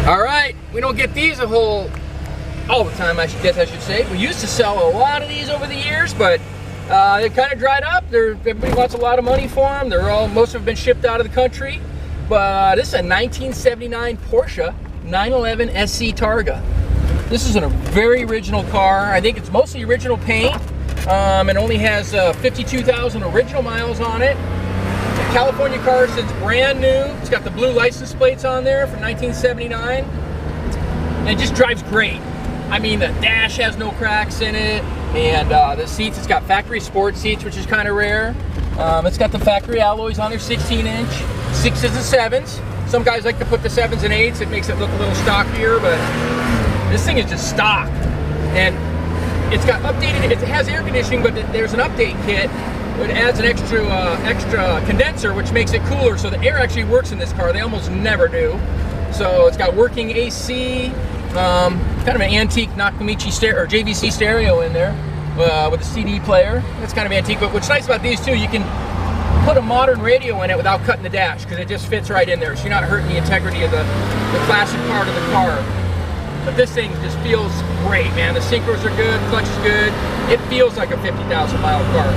All right, we don't get these all the time, I should say. We used to sell a lot of these over the years, but they kind of dried up. Everybody wants a lot of money for them. Most have been shipped out of the country. But this is a 1979 Porsche 911 SC Targa. This is a very original car. I think it's mostly original paint. It only has 52,000 original miles on it. It's a California car, so it's brand new. It's got the blue license plates on there from 1979. And it just drives great. I mean, the dash has no cracks in it. And the seats, it's got factory sport seats, which is kind of rare. It's got the factory alloys on there, 16-inch, 6s and 7s. Some guys like to put the 7s and 8s. It makes it look a little stockier, but this thing is just stock. And it's got updated, it has air conditioning, but there's an update kit. It adds an extra condenser, which makes it cooler, so the air actually works in this car. They almost never do. So it's got working AC, kind of an antique Nakamichi stereo, or JVC stereo in there with a CD player. That's kind of antique, but what's nice about these too, you can put a modern radio in it without cutting the dash, because it just fits right in there, so you're not hurting the integrity of the classic part of the car. But this thing just feels great, man. The synchros are good, clutch is good. It feels like a 50,000 mile car.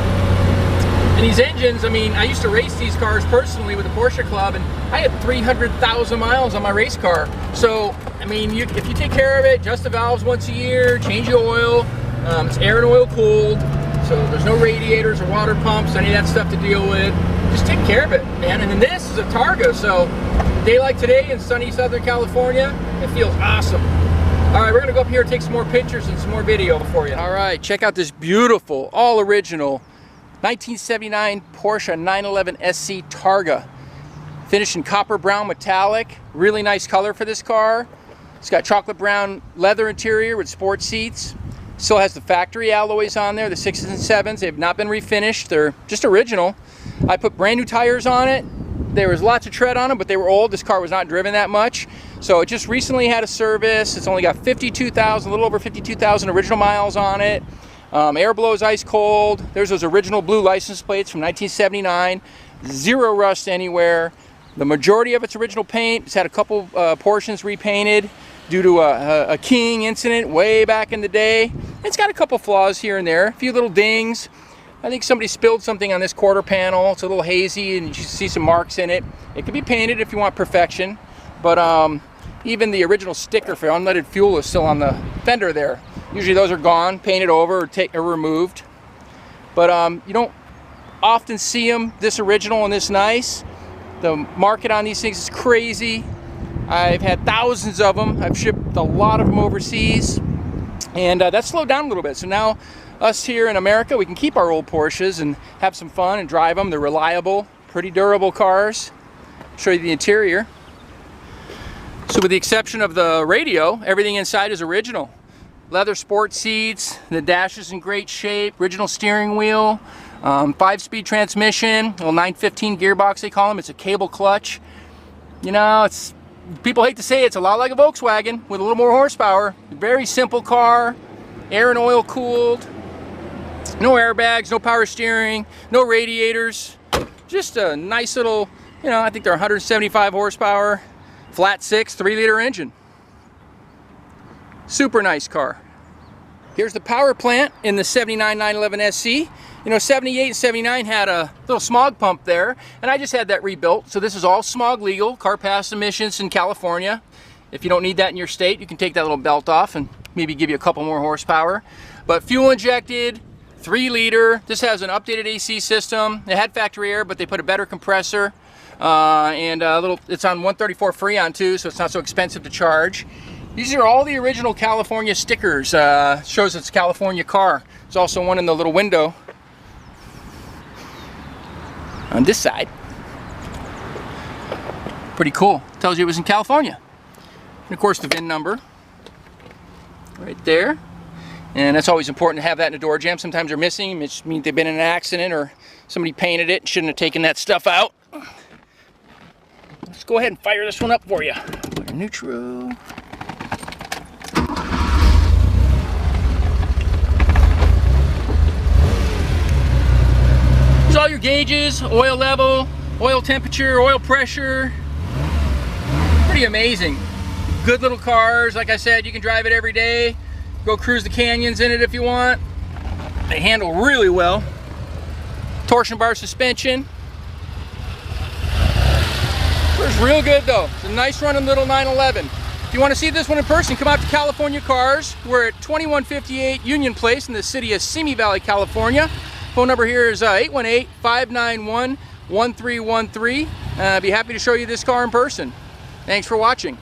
And these engines, I mean, I used to race these cars personally with the Porsche Club, and I had 300,000 miles on my race car. So, I mean, if you take care of it, adjust the valves once a year, change the oil, it's air and oil cooled, so there's no radiators or water pumps, any of that stuff to deal with. Just take care of it, man. And then this is a Targa, so a day like today in sunny Southern California, it feels awesome. All right, we're gonna go up here and take some more pictures and some more video for you. All right, check out this beautiful, all original 1979 Porsche 911 SC Targa. Finished in copper brown metallic. Really nice color for this car. It's got chocolate brown leather interior with sport seats. Still has the factory alloys on there, the 6s and 7s. They have not been refinished. They're just original. I put brand new tires on it. There was lots of tread on them, but they were old. This car was not driven that much. So it just recently had a service. It's only got 52,000, a little over 52,000 original miles on it. Air blows ice cold. There's those original blue license plates from 1979. Zero rust anywhere. The majority of its original paint. It's had a couple portions repainted due to a keying incident way back in the day. It's got a couple flaws here and there, a few little dings. I think somebody spilled something on this quarter panel. It's a little hazy and you see some marks in it. It can be painted if you want perfection, but even the original sticker for unleaded fuel is still on the fender there. Usually those are gone, painted over, or removed. But you don't often see them this original and this nice. The market on these things is crazy. I've had thousands of them. I've shipped a lot of them overseas. And that slowed down a little bit. So now us here in America, we can keep our old Porsches and have some fun and drive them. They're reliable, pretty durable cars. I'll show you the interior. So with the exception of the radio, everything inside is original. Leather sport seats, the dash is in great shape, original steering wheel, 5-speed transmission, little 915 gearbox they call them. It's a cable clutch. You know, people hate to say it's a lot like a Volkswagen with a little more horsepower. Very simple car, air and oil cooled, no airbags, no power steering, no radiators. Just a nice little, you know, I think they're 175 horsepower, flat 6, 3-liter engine. Super nice car. Here's the power plant in the 79 911 SC. You know, 78 and 79 had a little smog pump there, and I just had that rebuilt. So this is all smog legal, car pass emissions in California. If you don't need that in your state, you can take that little belt off and maybe give you a couple more horsepower. But fuel injected, 3-liter. This has an updated AC system. It had factory air, but they put a better compressor. And it's on 134 Freon too, so it's not so expensive to charge. These are all the original California stickers. Shows it's a California car. There's also one in the little window on this side. Pretty cool. Tells you it was in California. And of course the VIN number right there. And that's always important to have that in a door jamb. Sometimes they're missing. It just means they've been in an accident or somebody painted it and shouldn't have taken that stuff out. Let's go ahead and fire this one up for you. Put a neutral. There's all your gauges, oil level, oil temperature, oil pressure. Pretty amazing. Good little cars. Like I said, you can drive it every day. Go cruise the canyons in it if you want. They handle really well. Torsion bar suspension. It's real good though. It's a nice running little 911. If you want to see this one in person, come out to California Cars. We're at 2158 Union Place in the city of Simi Valley, California. Phone number here is 818-591-1313. I'd be happy to show you this car in person. Thanks for watching.